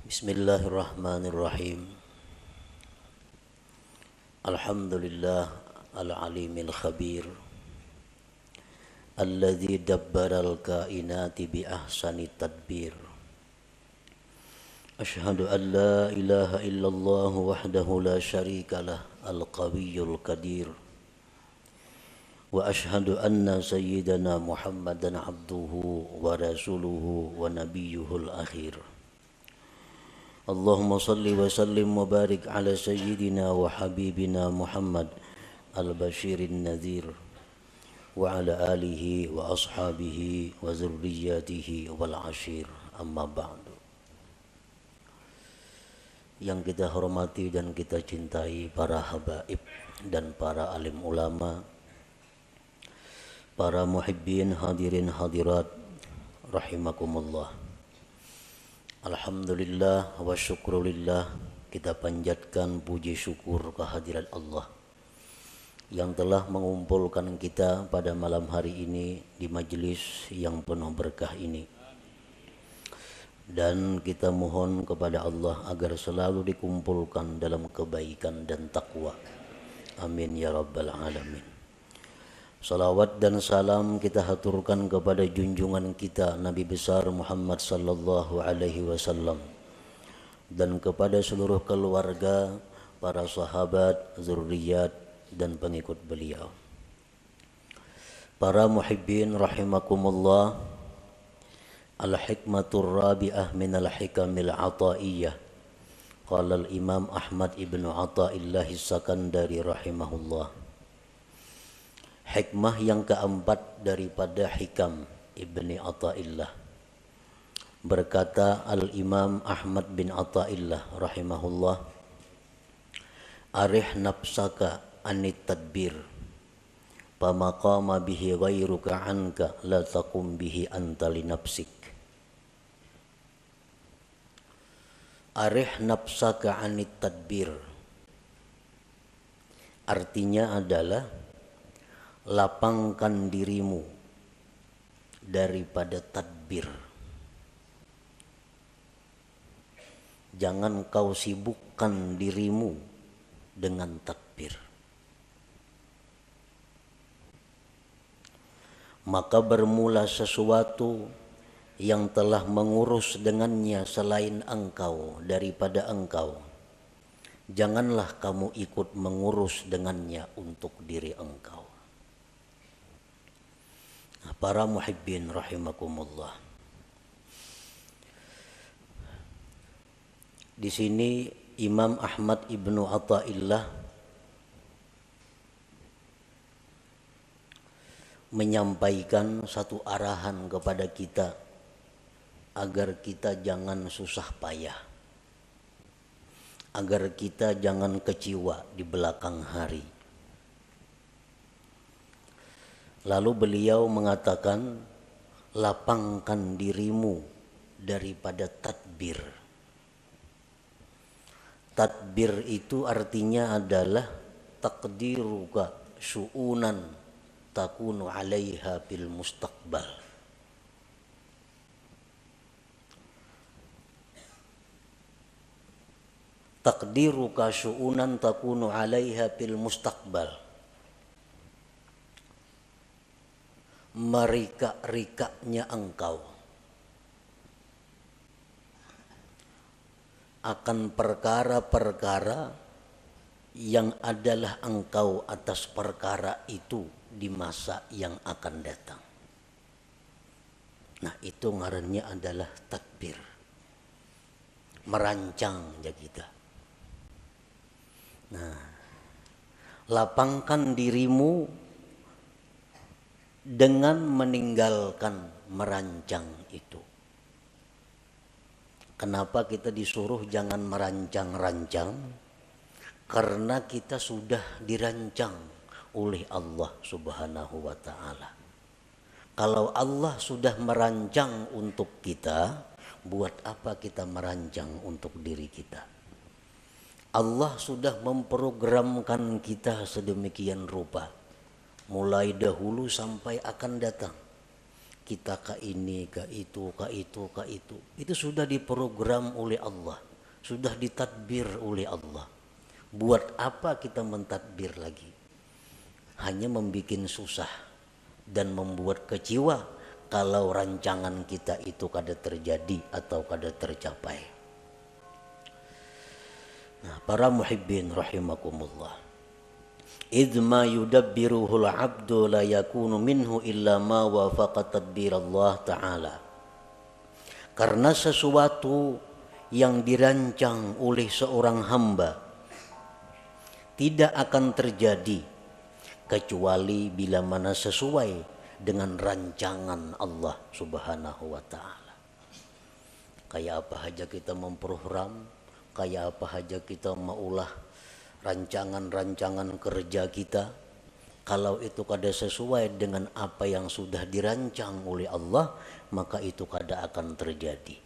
Bismillahirrahmanirrahim. Alhamdulillah al-alimil khabir alladzi dabbaral kainati bi ahsani tadbir. Ashhadu an la ilaha illallah wahdahu la syarikalah al-qawiyyul qadir. Wa ashhadu anna sayyidana Muhammadan abduhu wa rasuluhu wa nabiyyuhul akhir. Allahumma salli wa sallim wa barik ala sayyidina wa habibina Muhammad al-bashirin nadhir wa ala alihi wa ashabihi wa zurriyatihi wal ashir, amma ba'du. Yang kita hormati dan kita cintai para habaib dan para alim ulama, para muhibbin hadirin hadirat rahimakumullah. Alhamdulillah wa syukrulillah, kita panjatkan puji syukur kehadirat Allah yang telah mengumpulkan kita pada malam hari ini di majelis yang penuh berkah ini. Dan kita mohon kepada Allah agar selalu dikumpulkan dalam kebaikan dan takwa. Amin ya rabbal alamin. Salawat dan salam kita haturkan kepada junjungan kita Nabi besar Muhammad sallallahu alaihi wasallam dan kepada seluruh keluarga, para sahabat, zurriyat dan pengikut beliau. Para muhibbin rahimakumullah, al-hikmatur rabi'ah min al-hikamil ataiyah. Qala al-Imam Ahmad ibnu Athaillah As-Sakandari rahimahullah. Hikmah yang keempat daripada hikam Ibni Athaillah. Berkata Al-Imam Ahmad bin Athaillah rahimahullah, arih nafsaka anit tadbir pamaqama bihi ghairuka anka la taqum bihi anta li nafsik. Arih nafsaka anit tadbir artinya adalah lapangkan dirimu daripada tadbir. Jangan kau sibukkan dirimu dengan tadbir. Maka bermula sesuatu yang telah mengurus dengannya selain engkau daripada engkau. Janganlah kamu ikut mengurus dengannya untuk diri engkau. Para muhibbin rahimakumullah. Di sini Imam Ahmad ibnu Athaillah menyampaikan satu arahan kepada kita agar kita jangan susah payah, agar kita jangan kecewa di belakang hari. Lalu beliau mengatakan, lapangkan dirimu daripada tadbir. Tadbir itu artinya adalah taqdiruka syu'unan takunu 'alaiha bil mustaqbal. Taqdiruka syu'unan takunu 'alaiha bil mustaqbal. Merika-rikanya engkau akan perkara-perkara yang adalah engkau atas perkara itu di masa yang akan datang. Nah, itu ngarannya adalah tadbir, merancang ya kita. Nah, lapangkan dirimu dengan meninggalkan merancang itu. Kenapa kita disuruh jangan merancang-rancang? Karena kita sudah dirancang oleh Allah Subhanahu wa ta'ala. Kalau Allah sudah merancang untuk kita, buat apa kita merancang untuk diri kita? Allah sudah memprogramkan kita sedemikian rupa, mulai dahulu sampai akan datang. kita ke ini, ke itu, ke itu, ke itu. Itu sudah diprogram oleh Allah, sudah ditadbir oleh Allah. Buat apa kita mentadbir lagi? Hanya membuat susah dan membuat kecewa kalau rancangan kita itu kada terjadi atau kada tercapai. Nah, para muhibbin rahimakumullah. إذ ما يدبره العبد لا يكون منه إلا ما وافق تدبير الله تعالى. Karena sesuatu yang dirancang oleh seorang hamba tidak akan terjadi kecuali bila mana sesuai dengan rancangan Allah Subhanahu wa ta'ala. Kayak apa saja kita memprogram, kayak apa saja kita maulah rancangan-rancangan kerja kita, kalau itu kada sesuai dengan apa yang sudah dirancang oleh Allah, maka itu kada akan terjadi.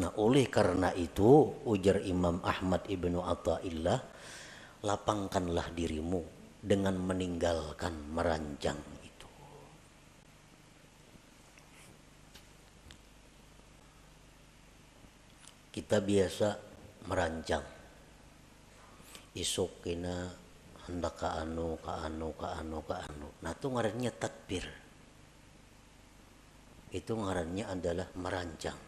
Nah, oleh karena itu ujar Imam Ahmad ibnu Athaillah, lapangkanlah dirimu dengan meninggalkan merancang itu. Kita biasa merancang. Isuk kena hendak ka anu. Nah itu ngarannya tadbir. Itu ngarannya adalah merancang.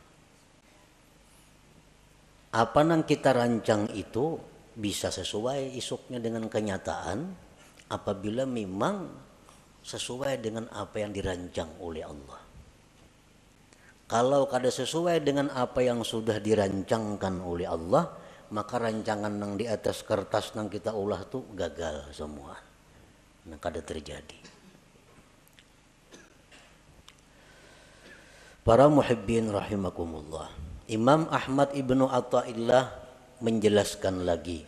Apa yang kita rancang itu bisa sesuai isuknya dengan kenyataan apabila memang sesuai dengan apa yang dirancang oleh Allah. Kalau kada sesuai dengan apa yang sudah dirancangkan oleh Allah, maka rancangan yang di atas kertas yang kita ulah tuh gagal semua. Nah, kada terjadi. Para muhibbin rahimakumullah. Imam Ahmad ibnu Athaillah menjelaskan lagi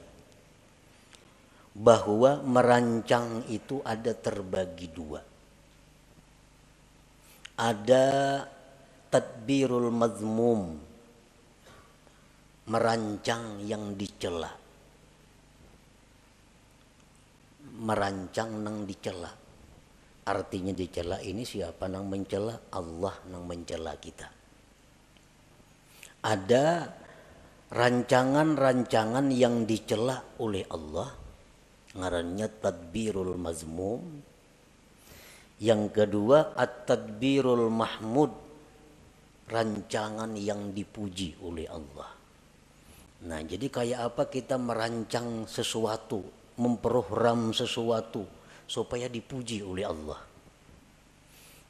bahwa merancang itu ada terbagi dua. Ada tadbirul mazmum, merancang yang dicela. Merancang nang dicela. Artinya dicela ini siapa nang mencela? Allah nang mencela kita. Ada rancangan-rancangan yang dicela oleh Allah, ngarannya tadbirul mazmum. Yang kedua at-tadbirul mahmud, rancangan yang dipuji oleh Allah. Nah, jadi kayak apa kita merancang sesuatu, memprogram sesuatu supaya dipuji oleh Allah.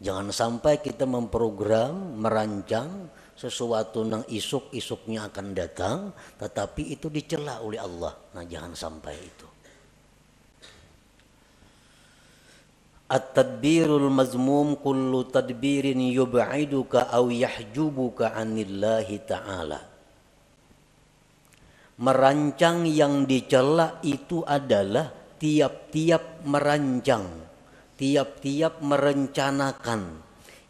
Jangan sampai kita memprogram, merancang sesuatu yang isuk-isuknya akan datang, tetapi itu dicela oleh Allah. Nah, jangan sampai itu. At-tadbirul mazmum kullu tadbirin yub'iduka aw yahjubuka 'anillahi ta'ala. Merancang yang dicela itu adalah tiap-tiap merancang, tiap-tiap merencanakan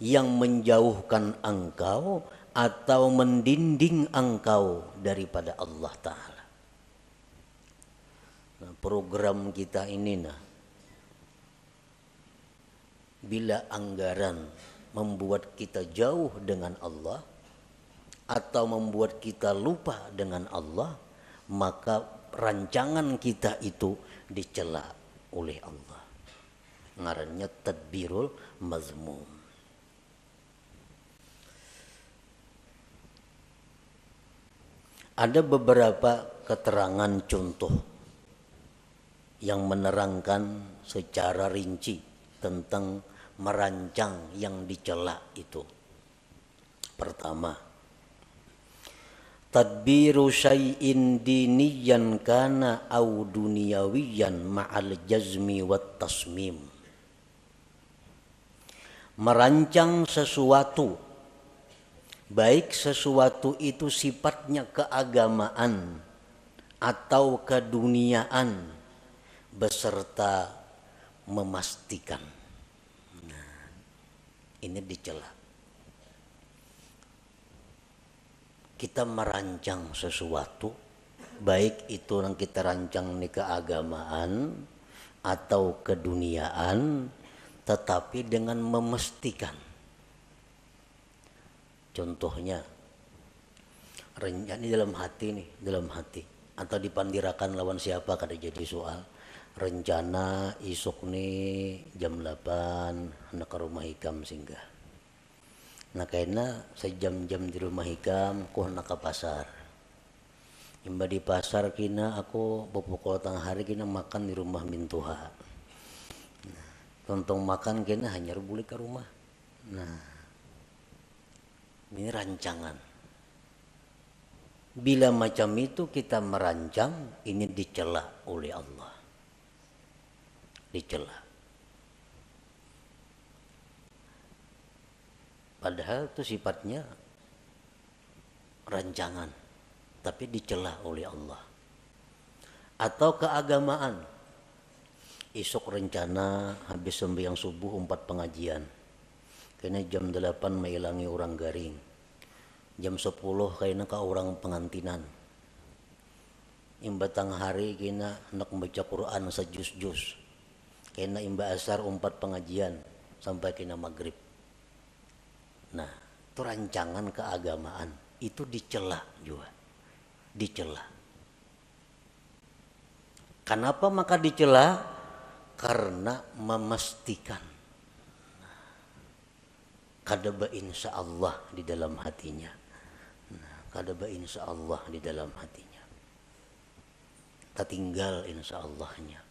yang menjauhkan engkau atau mendinding engkau daripada Allah Ta'ala. Nah, program kita ini bila anggaran membuat kita jauh dengan Allah atau membuat kita lupa dengan Allah, maka rancangan kita itu dicela oleh Allah. Ngarannya tadbirul mazmum. Ada beberapa keterangan contoh yang menerangkan secara rinci tentang merancang yang dicela itu. Pertama, tadbiru syai'in diniyan kana au duniyawiyan ma'al jazmi wat tasmim. Merancang sesuatu, baik sesuatu itu sifatnya keagamaan atau keduniaan, beserta memastikan. Nah, ini dicela. Kita merancang sesuatu, baik itu yang kita rancang ini keagamaan atau keduniaan, tetapi dengan memastikan. Contohnya, rencana dalam hati nih, dalam hati. Atau dipandirakan lawan siapa kada jadi soal. Rencana isuk nih jam 8 hendak ke rumah Hikam singgah. Nah kayaknya sejam-jam di rumah Hikam aku hendak ke pasar. Imba di pasar kina aku pukul tengah hari kina makan di rumah Mintuha. Tontong makan kina hanya boleh ke rumah. Nah ini rancangan. Bila macam itu kita merancang, ini dicela oleh Allah. Dicela. Padahal itu sifatnya rancangan, tapi dicela oleh Allah. Atau keagamaan. Esok rencana habis sembahyang subuh 4 pengajian. Kayaknya jam 8 mailangi orang garing. Jam 10 kayaknya ke orang pengantinan. Imba tang hari kayaknya hendak membaca Quran sejus-jus. Kayaknya imba asar 4 pengajian sampai kayaknya maghrib. Nah, itu rancangan keagamaan. Itu dicela juga. Dicela. Kenapa maka dicela? Karena memastikan. Kadaba insya Allah di dalam hatinya. Kadaba insya Allah di dalam hatinya. Tertinggal insya Allahnya.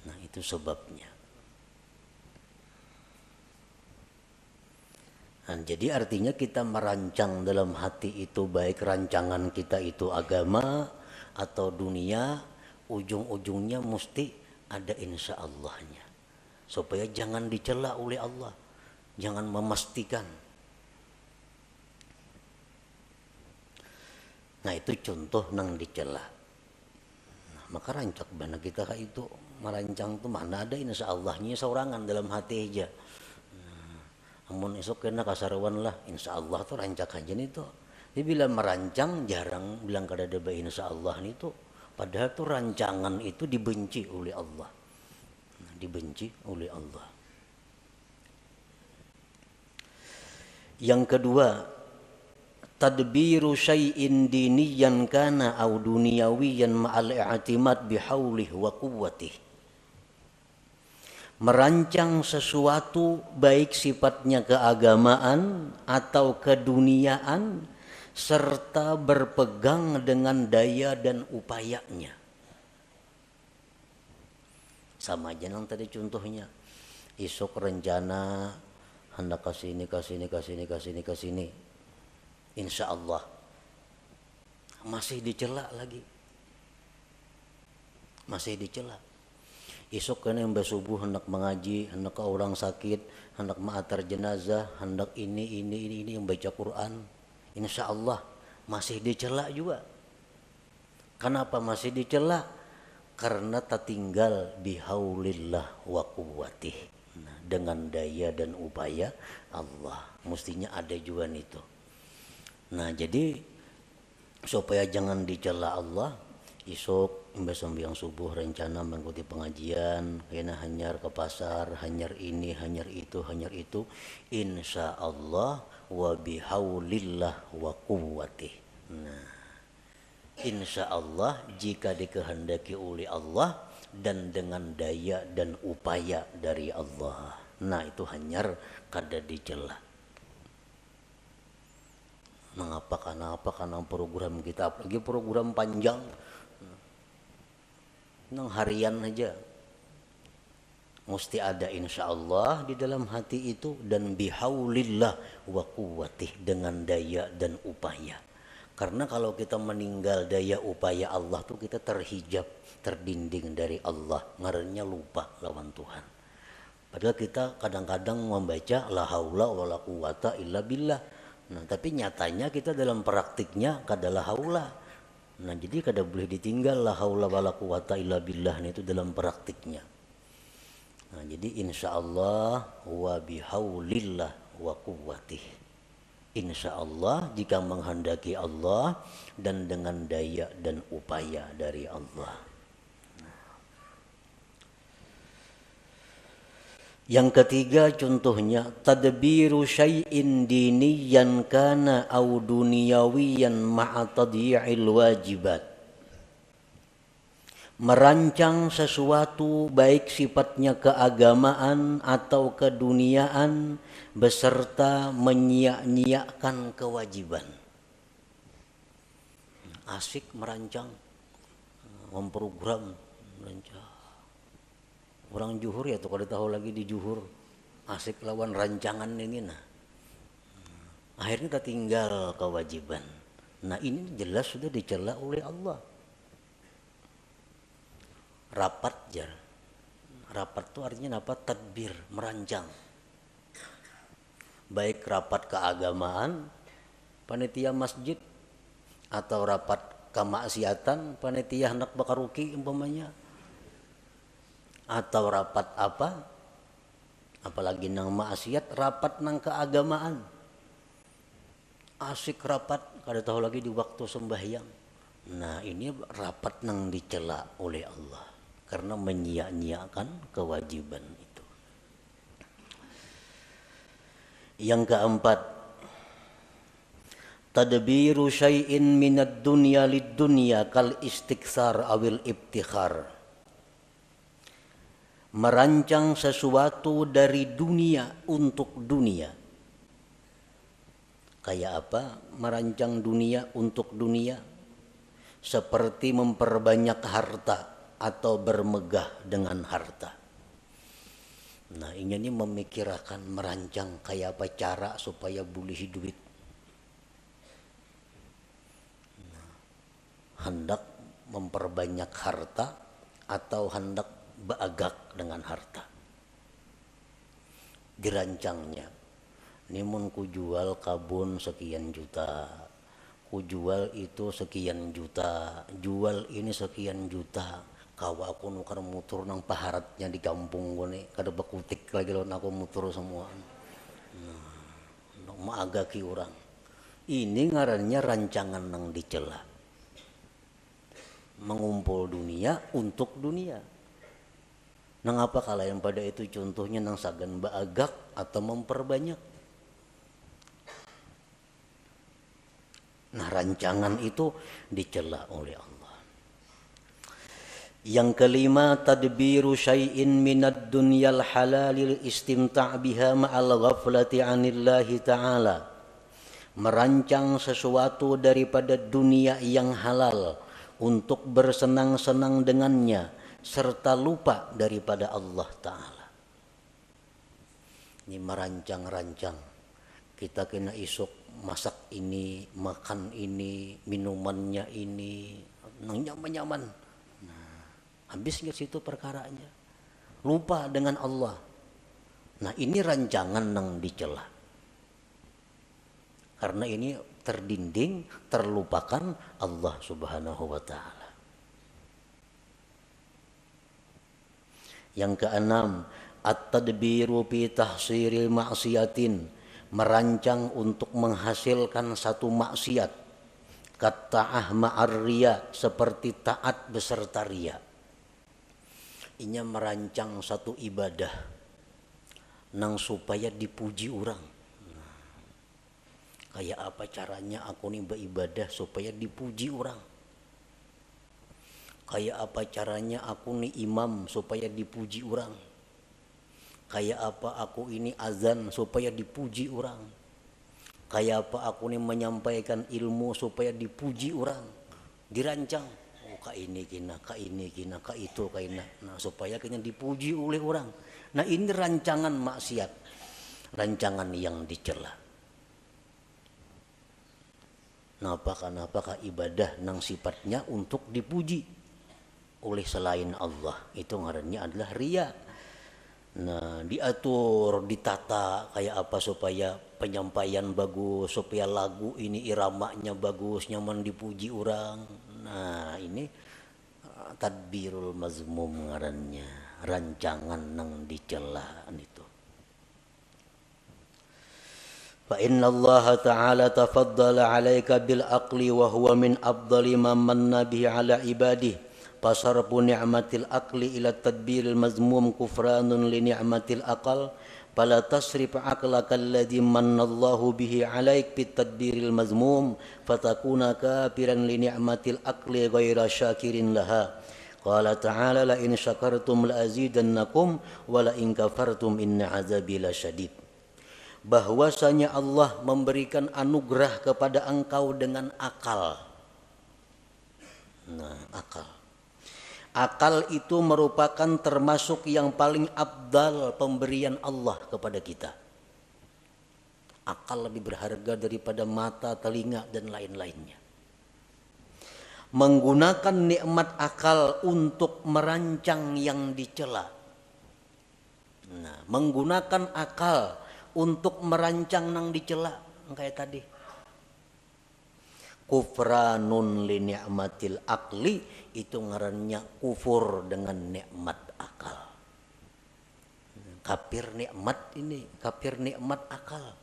Nah itu sebabnya. Nah, jadi artinya kita merancang dalam hati itu, baik rancangan kita itu agama atau dunia, ujung-ujungnya mesti ada insya Allahnya. Supaya jangan dicela oleh Allah. Jangan memastikan. Nah itu contoh nang dicela. Nah, maka rancak bana kita itu merancang tuh mana ada insya Allahnya seorangan dalam hati aja. Amun esok kena kasarawan lah, insya Allah tuh rancak aja nih tuh. Jadi bila merancang jarang bilang kada ada insya Allah nih tuh. Padahal tuh rancangan itu dibenci oleh Allah. Dibenci oleh Allah. Yang kedua, tadbiru syai'in diniyan kana au duniyawiyan ma'al i'timad bihaulih wa quwwatih. Merancang sesuatu baik sifatnya keagamaan atau keduniaan serta berpegang dengan daya dan upayanya. Sama aja nang tadi contohnya. Esok rencana hendak kasini. Insya Allah masih dicela lagi. Masih dicela. Esok kena yang subuh hendak mengaji, hendak ke orang sakit, hendak ma'atar jenazah, hendak ini yang baca Quran. Insya Allah masih dicela juga. Kenapa masih dicela? Karena tertinggal bihaulillah wa quwwatih. Nah, dengan daya dan upaya Allah. Mestinya ada juga itu. Nah jadi supaya jangan dicela Allah, esok sembahyang subuh rencana mengikuti pengajian, kena hanyar ke pasar, hanyar ini, hanyar itu, insya Allah wa bihaulillah wa quwwatih. Nah, insya Allah jika dikehendaki oleh Allah dan dengan daya dan upaya dari Allah. Nah itu hanyar kada dicela. Mengapa karena program kita, apalagi program panjang. Nang harian aja mesti ada insya Allah di dalam hati itu dan bihaulillah wa quwwatih dengan daya dan upaya. Karena kalau kita meninggal daya upaya Allah tuh kita terhijab, terdinding dari Allah, ngarannya lupa lawan Tuhan. Padahal kita kadang-kadang membaca la haula wala quwata illa billah. Nah, tapi nyatanya kita dalam praktiknya kada la haula. Nah jadi kada boleh ditinggal la haula wala quwata illa billah itu dalam praktiknya. Nah jadi insya Allah wa bihaulillah wa quwwatih. Insya Allah jika menghendaki Allah dan dengan daya dan upaya dari Allah. Yang ketiga contohnya tadbiru syai'in diniyan kana au duniyawiyan ma'a tadyi'il wajibat. Merancang sesuatu baik sifatnya keagamaan atau keduniaan beserta menyia-nyiakan kewajiban. Asik merancang, memprogram, merancang. Orang Juhur ya tuh kalau tahu lagi di Juhur asik lawan rancangan ini nah. Akhirnya tertinggal kewajiban. Nah ini jelas sudah dicela oleh Allah. Rapat jar. Rapat itu artinya apa? Tadbir, merancang. Baik rapat keagamaan, panitia masjid, atau rapat kemaksiatan, panitia hendak bakaruki umpamanya, atau rapat apa? Apalagi nang maksiat, rapat nang keagamaan. Asik rapat, kada tahu lagi di waktu sembahyang. Nah ini rapat nang dicela oleh Allah. Karena menyia-nyiakan kewajiban itu. Yang keempat, tadbiru syai'in minad dunya lid dunya kal istiksar awil ibtikhar. Merancang sesuatu dari dunia untuk dunia. Kayak apa? Merancang dunia untuk dunia. Seperti memperbanyak harta atau bermegah dengan harta. Nah ini memikirkan, merancang kayak apa cara supaya boleh duit. Nah, hendak memperbanyak harta atau hendak beagak dengan harta. Dirancangnya. Ini mun ku jual kabun sekian juta. Ku jual itu sekian juta. Jual ini sekian juta. Kawa aku nukar mutur nang paharatnya di kampung gue nih kada bakutik lagi lawan aku mutur semua. Nah, maagaki orang. Ini ngarannya rancangan nang dicela. Mengumpul dunia untuk dunia. Nang apa kala yang pada itu contohnya nang sagan baagak atau memperbanyak. Nah rancangan itu dicela oleh Allah. Yang kelima, tadbiru syai'in minad dunyal halalil istimta' biha ma'al ghaflati 'anillahi ta'ala. Merancang sesuatu daripada dunia yang halal untuk bersenang-senang dengannya serta lupa daripada Allah Ta'ala. Ini merancang-rancang. Kita kena isuk masak ini, makan ini, minumannya ini, nyaman-nyaman. Habis nggak situ perkaranya. Lupa dengan Allah. Nah ini rancangan nang dicela. Karena ini terdinding, terlupakan Allah Subhanahu wa Ta'ala. Yang keenam, at-tadbiru fi tahsiril maksiatin. Merancang untuk menghasilkan satu maksiat. Katta'ah ma'ar riya, seperti taat beserta riya. Inya merancang satu ibadah nang supaya dipuji orang. Nah, kayak apa caranya aku nih beribadah supaya dipuji orang? Kayak apa caranya aku nih imam supaya dipuji orang? Kayak apa aku ini azan supaya dipuji orang? Kayak apa aku nih menyampaikan ilmu supaya dipuji orang? Dirancang. Ka ini kina, ka ini kina, ka itu kina. Nah supaya kena dipuji oleh orang. Nah ini rancangan maksiat, rancangan yang dicela. Nah apakah ibadah nang sifatnya untuk dipuji oleh selain Allah, itu ngarannya adalah riya. Nah diatur, ditata kayak apa supaya penyampaian bagus, supaya lagu ini iramanya bagus, nyaman dipuji orang. Nah ini tadbirul mazmum ngarannya, rancangan nang dicela itu. Fa inna Allah Ta'ala tafaddala 'alaika bil aqli wa huwa min afdali man manna bihi 'ala ibadihi. Fasarfu ni'matil aqli ila tadbiril mazmum kufranun li ni'matil aqal. Fala tasrif aqlaka alladhi mannallahu bihi 'alaik bit tadbiril mazmum fatakuna kafiran li ni'matil aqli ghaira syakirin laha. Qala ta'ala la in syakartum la azidannakum wa la in kafartum inna 'adzabi lasyadid. Bahwasanya Allah memberikan anugerah kepada engkau dengan akal. Nah, akal. Akal itu merupakan termasuk yang paling abdal pemberian Allah kepada kita. Akal lebih berharga daripada mata, telinga, dan lain-lainnya. Menggunakan nikmat akal untuk merancang yang dicela. Nah, menggunakan akal untuk merancang yang dicela, kayak tadi. Kufranun li ni'matil akli, itu ngarannya kufur dengan nikmat akal. Kafir nikmat ini, kafir nikmat akal.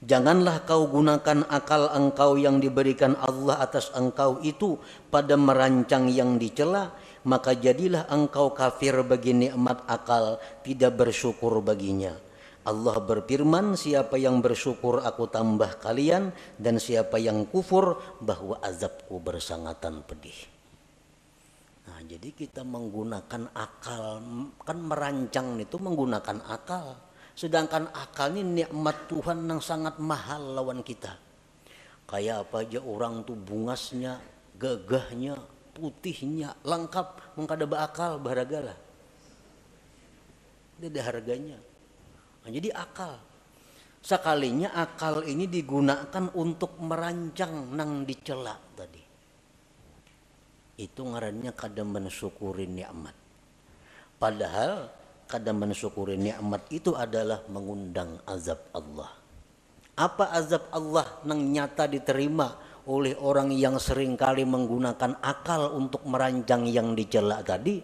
Janganlah kau gunakan akal engkau yang diberikan Allah atas engkau itu pada merancang yang dicela, maka jadilah engkau kafir bagi nikmat akal, tidak bersyukur baginya. Allah berfirman, siapa yang bersyukur aku tambah kalian, dan siapa yang kufur bahwa azabku bersangatan pedih. Nah, jadi kita menggunakan akal, kan merancang itu menggunakan akal. Sedangkan akal ini nikmat Tuhan yang sangat mahal lawan kita. Kayak apa aja orang tuh bungasnya, gagahnya, putihnya, lengkap, mengkada beakal, berharga lah. Dia ada harganya. Nah, jadi akal. Sekalinya akal ini digunakan untuk merancang nang dicela tadi. Itu ngarannya kada mensyukuri nikmat. Padahal kada mensyukuri nikmat itu adalah mengundang azab Allah. Apa azab Allah nang nyata diterima oleh orang yang seringkali menggunakan akal untuk merancang yang dicela tadi?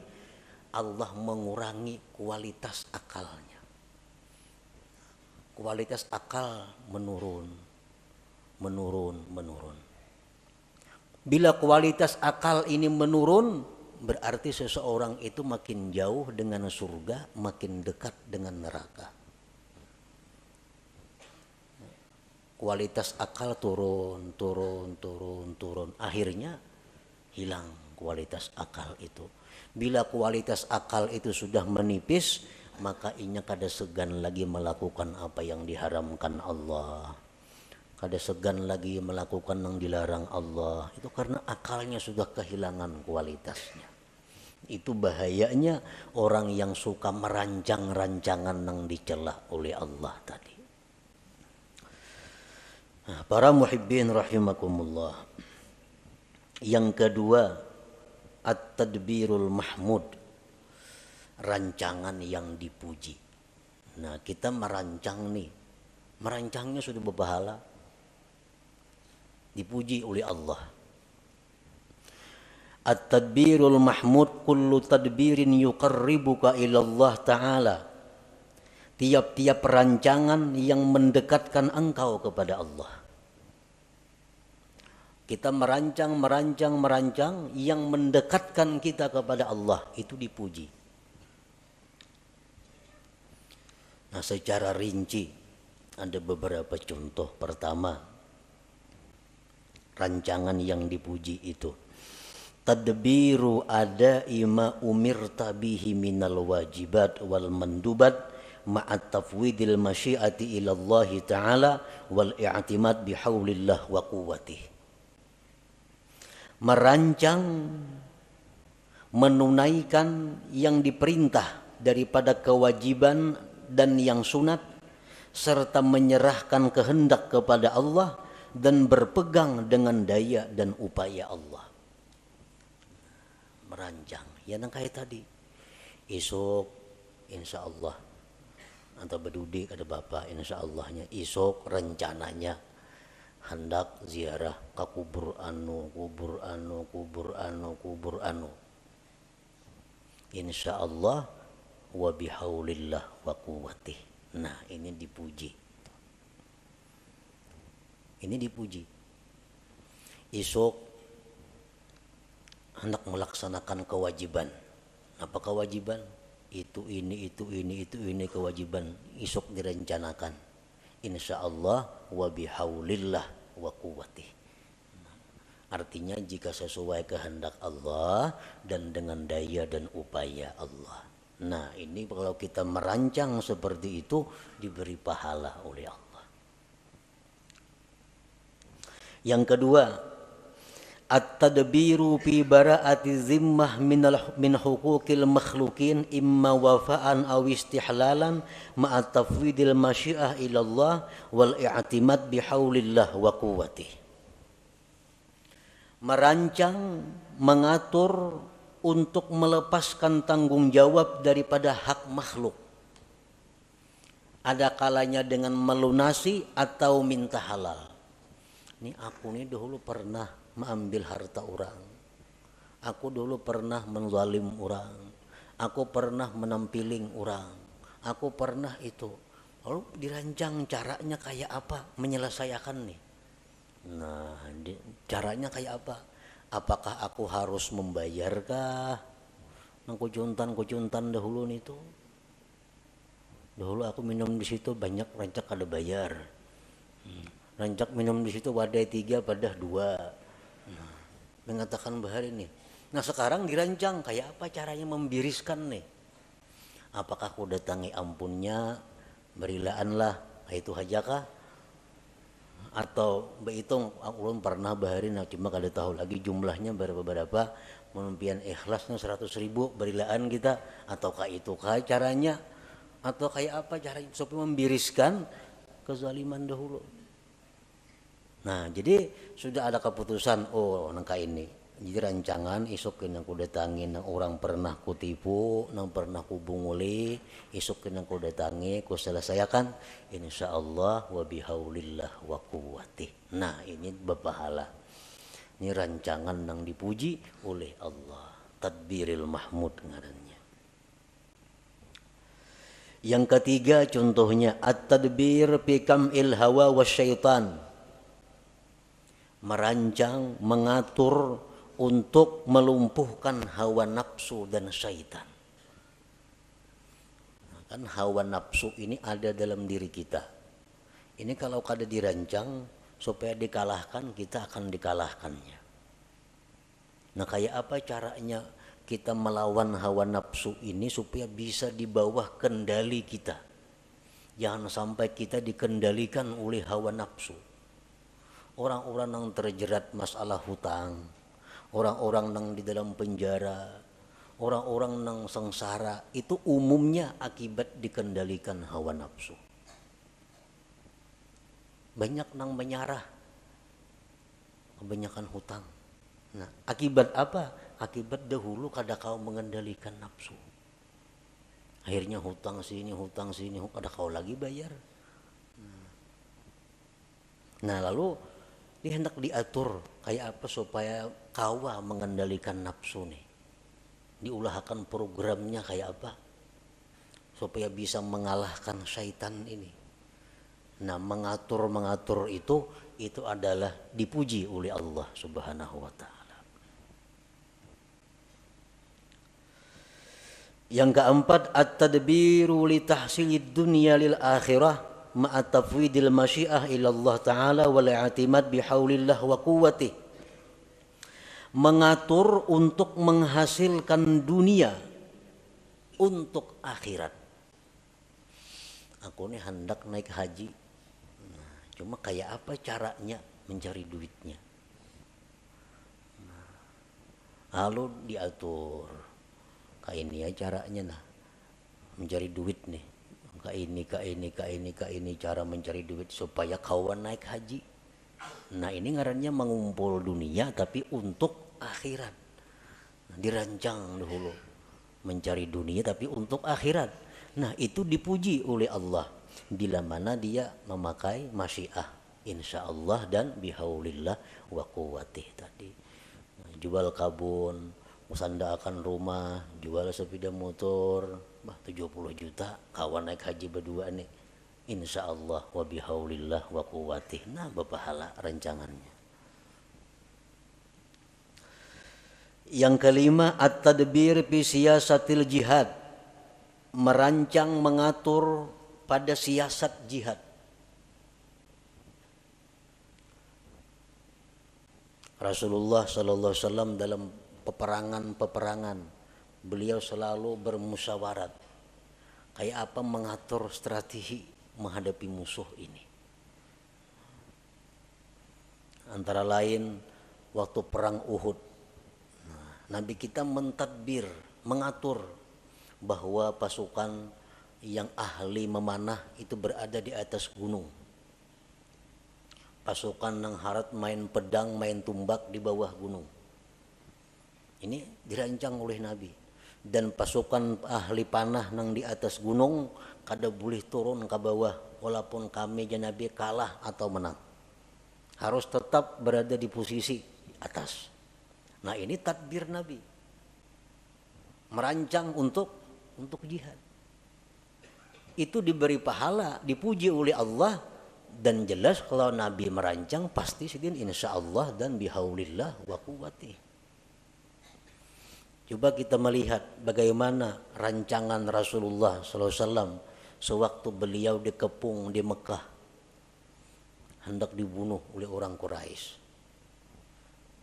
Allah mengurangi kualitas akalnya. Kualitas akal menurun. Bila kualitas akal ini menurun, berarti seseorang itu makin jauh dengan surga, makin dekat dengan neraka. Kualitas akal turun. Akhirnya hilang kualitas akal itu. Bila kualitas akal itu sudah menipis, maka inya kada segan lagi melakukan apa yang diharamkan Allah. Kada segan lagi melakukan yang dilarang Allah. Itu karena akalnya sudah kehilangan kualitasnya. Itu bahayanya orang yang suka merancang rancangan yang dicela oleh Allah tadi. Nah, para muhibbin rahimakumullah. Yang kedua, at-tadbirul mahmud. Rancangan yang dipuji. Nah, kita merancang nih. Merancangnya sudah berpahala. Dipuji oleh Allah. At-tadbirul mahmud kullu tadbirin yuqarribuka ila Allah Ta'ala. Tiap-tiap rancangan yang mendekatkan engkau kepada Allah. Kita merancang yang mendekatkan kita kepada Allah, itu dipuji. Nah, secara rinci ada beberapa contoh. Pertama, rancangan yang dipuji itu tadbiru ada ima umirta bihi minal wajibat wal mandubat ma'at tafwidil masyiati ila Allah Ta'ala wal i'timad bihaulillah wa quwwatih. Merancang, menunaikan yang diperintah daripada kewajiban dan yang sunat, serta menyerahkan kehendak kepada Allah dan berpegang dengan daya dan upaya Allah. Merancang, ya nang kayak tadi. Esok insya Allah atau berdudik ada bapak, insya Allahnya esok rencananya hendak ziarah ke kubur anu. Insya Allah wa bihaulillah wa quwwatih. Nah, ini dipuji. Esok hendak melaksanakan kewajiban. Apa kewajiban? Itu ini kewajiban isuk direncanakan. Insyaallah wa bihaulillah wa quwwatih. Artinya jika sesuai kehendak Allah dan dengan daya dan upaya Allah. Nah, ini kalau kita merancang seperti itu diberi pahala oleh Allah. Yang kedua, at-tadbiru fi bara'ati zimmah min huquqil makhluqin imma wafa'an aw istihlalan ma'a tafwidil masyiah ila Allah wal i'timad bihaulillah wa quwwatih. Merancang, mengatur untuk melepaskan tanggung jawab daripada hak makhluk. Ada kalanya dengan melunasi atau minta halal. Ini aku nih dulu pernah mengambil harta orang. Aku dulu pernah menzalim orang. Aku pernah menampiling orang. Aku pernah itu. Lalu dirancang caranya kayak apa menyelesaikan nih. Nah, caranya kayak apa? Apakah aku harus membayarkah? Nang kucuntan dahulu nih tuh. Dahulu aku minum di situ banyak rancak ada bayar. Rancak minum di situ wadai 3 pada 2. Nah, mengatakan bahar ini. Nah, sekarang dirancang kayak apa caranya membiriskan nih? Apakah aku datangi ampunnya, berilaanlah, itu hajakah? Atau berhitung ulun pernah baharin cuma kada tahu lagi jumlahnya berapa menumpian ikhlasnya 100.000 berilaan kita, ataukah itu caranya, atau kayak apa caranya supaya membiriskan kezaliman dahulu. Nah, jadi sudah ada keputusan, oh nangka ini. Jadi rancangan isuk yang ku datangi nang orang pernah ku tipu, nang pernah ku bunguli, isuk yang ku datangi ku selesaikan insyaallah wa bihaulillah wa quwwatih. Nah, ini berpahala. Ini rancangan yang dipuji oleh Allah. Tadbiril Mahmud ngarannya. Yang ketiga contohnya at-tadbir fi kam'il hawa wasyaitan. Merancang, mengatur untuk melumpuhkan hawa nafsu dan syaitan. Nah, kan hawa nafsu ini ada dalam diri kita. Ini kalau kada dirancang supaya dikalahkan, kita akan dikalahkannya. Nah, kayak apa caranya kita melawan hawa nafsu ini supaya bisa di bawah kendali kita? Jangan sampai kita dikendalikan oleh hawa nafsu. Orang-orang yang terjerat masalah hutang, orang-orang yang di dalam penjara, orang-orang yang sengsara, itu umumnya akibat dikendalikan hawa nafsu. Banyak yang menyarah, kebanyakan hutang. Nah, akibat apa? Akibat dahulu kada kau mengendalikan nafsu. Akhirnya hutang sini, kada kau lagi bayar. Nah, lalu dia hendak diatur kayak apa supaya kawa mengendalikan nafsu nih. Diulahkan programnya kayak apa supaya bisa mengalahkan syaitan ini. Nah, mengatur itu adalah dipuji oleh Allah Subhanahu wa taala. Yang keempat, at-tadbiru li tahsilid dunya lil akhirah ma'a tafwidil masyiah ila Allah taala wal i'timad bihaulillah wa quwwatih. Mengatur untuk menghasilkan dunia untuk akhirat. Aku ini hendak naik haji. Nah, cuma kayak apa caranya mencari duitnya? Nah, lalu diatur. Kayak ini ya caranya nah. Mencari duit nih. Kayak ini cara mencari duit supaya kawan naik haji. Nah, ini ngarannya mengumpul dunia tapi untuk akhirat. Nah, dirancang dahulu mencari dunia tapi untuk akhirat. Nah, itu dipuji oleh Allah bila mana dia memakai masyiah insyaallah dan bihaulillah wa quwwatih tadi. Nah, jual kabun, musandakan rumah, jual sepeda motor, 70 juta kawan naik haji berdua nih. Insyaallah wa bihaulillah wa quwwatih. Nah, berpahala rancangannya. Yang kelima, at-tadbir fi siyasatil jihad, merancang mengatur pada siasat jihad. Rasulullah sallallahu alaihi wasallam dalam peperangan beliau selalu bermusyawarat kayak apa mengatur strategi menghadapi musuh ini. Antara lain waktu perang Uhud, Nabi kita mentadbir, mengatur bahwa pasukan yang ahli memanah itu berada di atas gunung. Pasukan yang harat main pedang, main tumbak di bawah gunung. Ini dirancang oleh Nabi. Dan pasukan ahli panah yang di atas gunung kada boleh turun ke bawah walaupun kami dan Nabi kalah atau menang. Harus tetap berada di posisi atas. Nah, ini tadbir Nabi. Merancang untuk jihad. Itu diberi pahala, dipuji oleh Allah. Dan jelas kalau Nabi merancang pasti segini insyaallah dan bihaulillah wa quwwati. Coba kita melihat bagaimana rancangan Rasulullah SAW sewaktu beliau dikepung di Mekah, hendak dibunuh oleh orang Quraisy.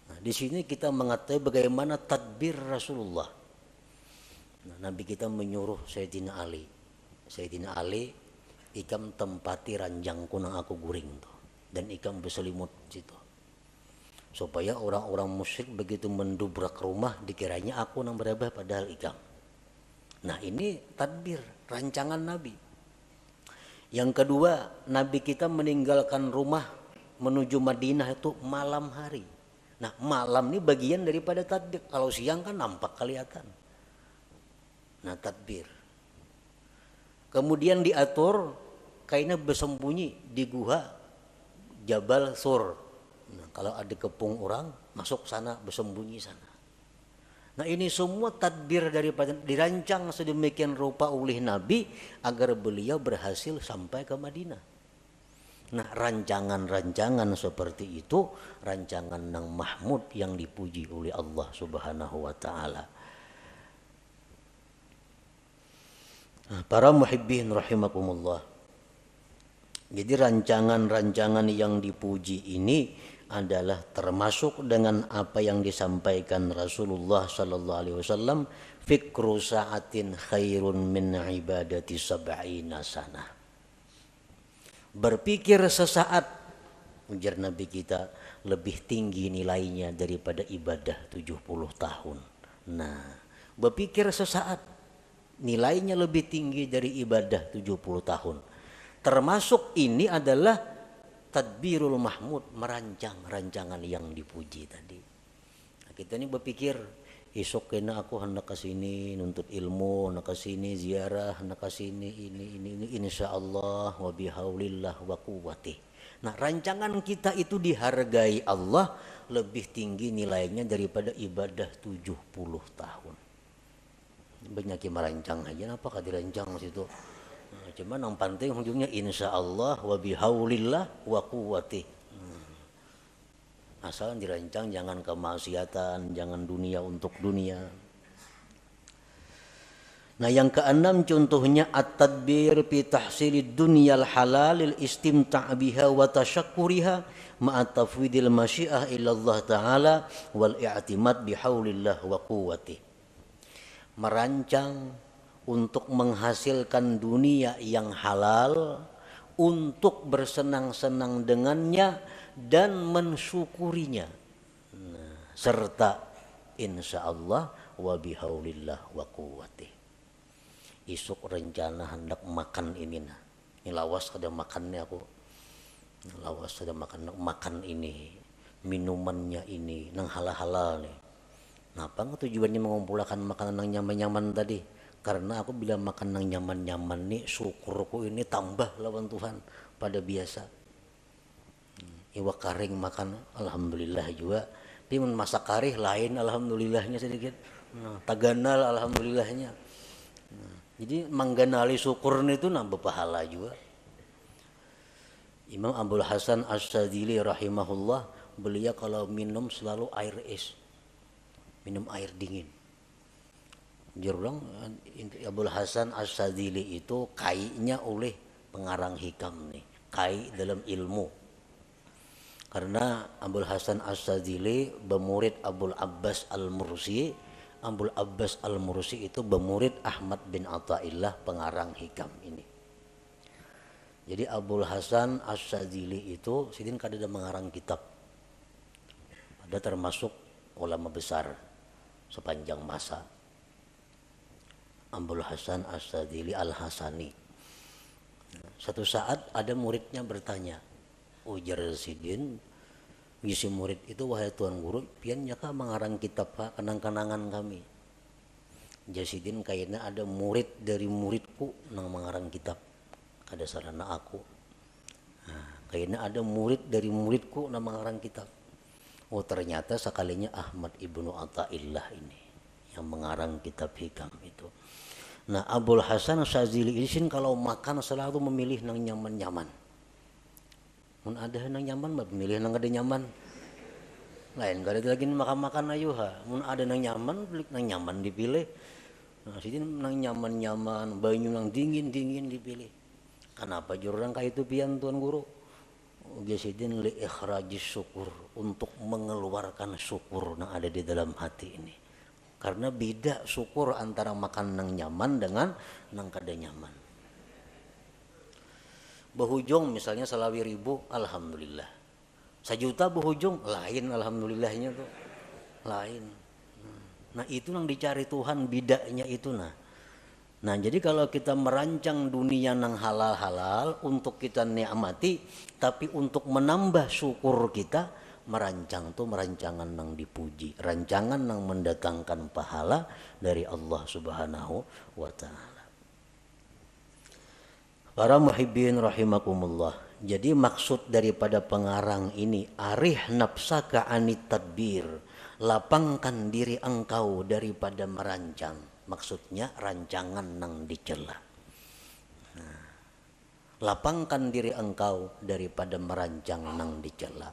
Nah, di sini kita mengetahui bagaimana tadbir Rasulullah. Nah, Nabi kita menyuruh Sayyidina Ali, ikam tempati ranjangku nang aku guring tuh, dan ikam berselimut situ, supaya orang-orang musyrik begitu mendubrak rumah dikiranya aku nang berabah padahal ikam. Nah, ini tadbir rancangan Nabi. Yang kedua, Nabi kita meninggalkan rumah menuju Madinah itu malam hari. Nah, malam ini bagian daripada tadbir. Kalau siang kan nampak kelihatan. Nah, tadbir. Kemudian diatur kainnya bersembunyi di gua Jabal Sur. Nah, kalau ada kepung orang masuk sana bersembunyi sana. Nah, ini semua tadbir daripada dirancang sedemikian rupa oleh Nabi agar beliau berhasil sampai ke Madinah. Nah, rancangan-rancangan seperti itu rancangan yang mahmud yang dipuji oleh Allah Subhanahu wa taala. Para muhibbin rahimakumullah. Jadi rancangan-rancangan yang dipuji ini adalah termasuk dengan apa yang disampaikan Rasulullah sallallahu alaihi wasallam, fikru sa'atin khairun min ibadati sab'ina sanah. Berpikir sesaat, ujar Nabi kita, lebih tinggi nilainya daripada ibadah 70 tahun. Nah, berpikir sesaat nilainya lebih tinggi dari ibadah 70 tahun. Termasuk ini adalah tadbirul mahmud, merancang rancangan yang dipuji tadi. Nah, kita ini berpikir esok kena aku hendak ke sini nuntut ilmu, hendak ke sini ziarah, hendak ke sini ini insyaallah wa bihaulillah wa quwwati. Nah, rancangan kita itu dihargai Allah lebih tinggi nilainya daripada ibadah 70 tahun. Banyak yang merancang aja, apakah dirancang situ? Nah, cuman yang penting ujungnya insyaallah wa bihaulillah wa quwwati. Asal dirancang jangan kemaksiatan, jangan dunia untuk dunia. Nah, yang keenam contohnya at-tadbir fi tahsilid dunyal halalil istimta' biha wa tasyakkuriha ma'a tafwidil masyiah ila Allah taala wal i'timad bihaulillah wa quwwati. Merancang untuk menghasilkan dunia yang halal, untuk bersenang-senang dengannya dan mensyukurinya. Nah, serta insyaallah wa bihaulillah wa quwwati. Isuk rencana hendak makan ini nah. Ini lawas kada makannya aku. Lawas kada makan ini, minumannya ini nang halal-halal nih. Napa tujuannya mengumpulkan makanan yang nyaman-nyaman tadi? Karena aku bila makan yang nyaman-nyaman nih, syukurku ini tambah lawan Tuhan pada biasa. Iwa karing makan, alhamdulillah juga. Tapi masak karih lain, alhamdulillahnya sedikit. Nah, taganal, alhamdulillahnya. Nah, jadi mengganali syukur itu nambah pahala juga. Imam Abdul Hasan As-Sadili rahimahullah, beliau kalau minum selalu air es. minum air dingin. Jurang Abul Hasan As-Sadzili itu kainya oleh pengarang hikam nih, kai dalam ilmu. Karena Abul Hasan As-Sadzili bermurid Abul Abbas Al-Mursi. Abul Abbas Al-Mursi itu bermurid Ahmad bin Athaillah pengarang hikam ini. Jadi Abul Hasan As-Sadzili itu sidin kada mengarang kitab. Ada termasuk ulama besar sepanjang masa. Abul Hasan As-Sadzili Al-Hasani. Satu saat ada muridnya bertanya, ujar sidin, ngisi murid itu, wahai tuan guru, pian nyaka mengarang kitab pak kenang-kenangan kami. Jasidin kayaknya ada murid dari muridku nang mengarang kitab, kada sarana aku. Nah, kayaknya ada murid dari muridku nang mengarang kitab. Oh ternyata sekalinya Ahmad ibnu Athaillah ini yang mengarang kitab hikam itu. Nah Abul Hasan Sadzili ini kalau makan selalu memilih nang nyaman-nyaman. Mun ada nang nyaman mah memilih nang ada nyaman. Lain kada lagi makan-makan ayo ha. Mun ada nang nyaman, beli nang nyaman dipilih. Nah sini nang nyaman-nyaman, banyu nang dingin-dingin dipilih. Kenapa jurang kayak itu pian tuan guru? Jasidin li ikhrajis syukur, untuk mengeluarkan syukur yang ada di dalam hati ini. Karena beda syukur antara makan nang nyaman dengan nang kada nyaman. Behujung misalnya salawi ribu, alhamdulillah. 1 juta behujung, lain alhamdulillahnya tuh, lain. Nah itu yang dicari Tuhan, bidanya itu nah. Nah jadi kalau kita merancang dunia nang halal-halal untuk kita nikmati, tapi untuk menambah syukur kita, merancang tuh merancangan nang dipuji, rancangan nang mendatangkan pahala dari Allah Subhanahu wa ta'ala. Para muhibbin rahimakumullah. Jadi maksud daripada pengarang ini, arih nafsaka anit tadbir, lapangkan diri engkau daripada merancang. Maksudnya rancangan nang dicela. Nah, lapangkan diri engkau daripada merancang nang dicela.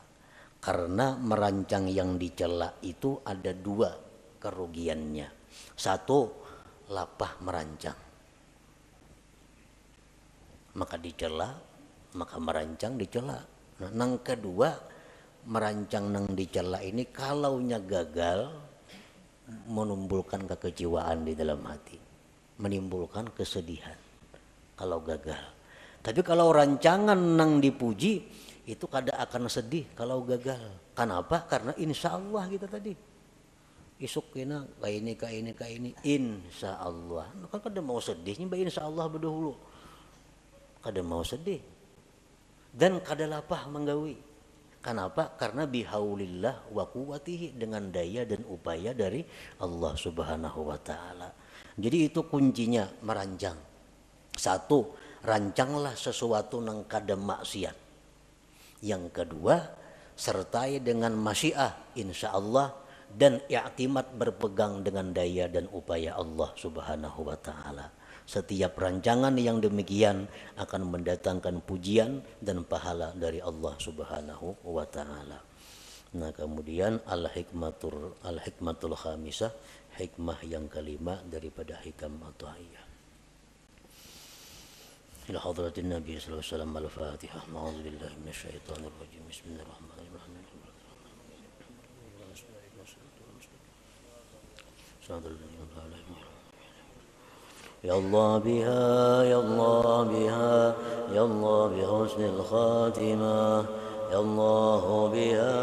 Karena merancang yang dicela itu ada 2 kerugiannya. 1, lapah merancang. Maka dicela, maka merancang dicela. Nah, nang kedua, merancang nang dicela ini kalaunya gagal, menimbulkan kekecewaan di dalam hati, menimbulkan kesedihan kalau gagal. Tapi kalau rancangan nang dipuji, itu kada akan sedih kalau gagal. Kenapa? Karena insya Allah kita tadi isuk kena kayak ini insya Allah. Kan kada mau sedihnya, insya Allah berdahulu. Kada mau sedih dan kada lapah menggawi. Kenapa? Karena bihaulillah wa quwwatihi, dengan daya dan upaya dari Allah Subhanahu wa ta'ala. Jadi itu kuncinya merancang. 1, rancanglah sesuatu nang kada maksiat. Yang kedua, sertai dengan masyiah insya Allah dan i'timad, berpegang dengan daya dan upaya Allah Subhanahu wa ta'ala. Setiap rancangan yang demikian akan mendatangkan pujian dan pahala dari Allah Subhanahu wa ta'ala. Nah kemudian al-hikmatul khamisah, hikmah yang kelima daripada hikam Athaillah. إلى حضرة النبي صلى الله عليه وسلم الفاتحة. أعوذ بالله من الشيطان الرجيم. بسم الله الرحمن الرحيم. يا الله بها يا الله بها يا الله بحسن الخاتمة يا الله بها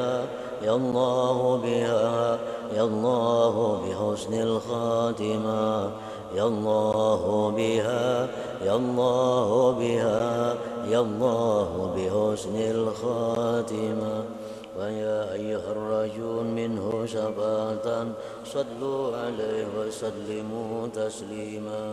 يا الله بها يا الله بحسن الخاتمة يا الله بها يا الله بها يا الله بحسن الخاتمة ويا أيها الرجل منه شفاعة صلوا عليه وسلموا تسليما.